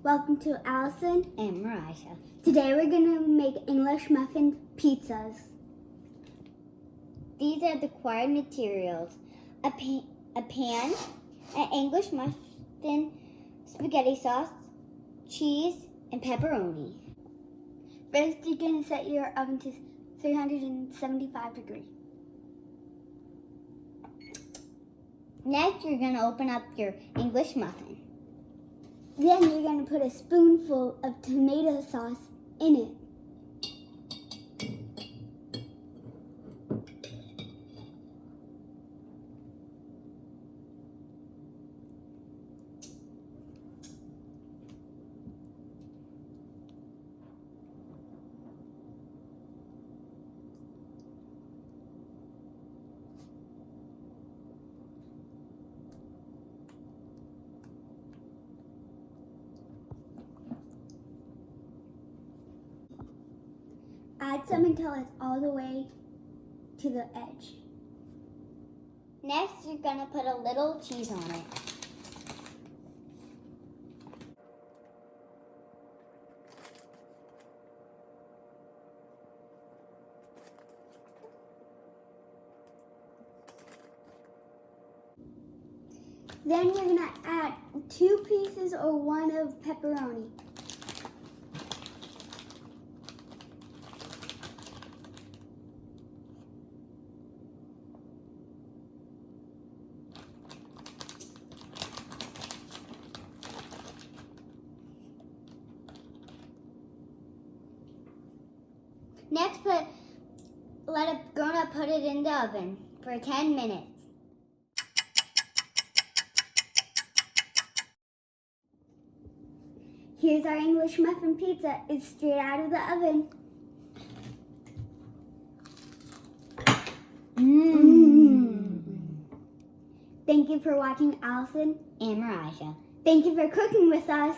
Welcome to Allison and Mariah. Today we're going to make English muffin pizzas. These are the required materials: a pan, an English muffin, spaghetti sauce, cheese, and pepperoni. First, you're going to set your oven to 375 degrees. Next, you're going to open up your English muffin. Then you're going to put a spoonful of tomato sauce in it. Add some until it's all the way to the edge. Next, you're going to put a little cheese on it. Then you're going to add 2 pieces or 1 of pepperoni. Next, let it put it in the oven for 10 minutes. Here's our English muffin pizza. It's straight out of the oven. Thank you for watching Allison and Mariah. Thank you for cooking with us.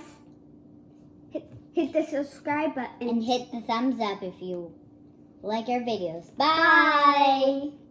Hit the subscribe button. And hit the thumbs up if you like our videos. Bye! Bye.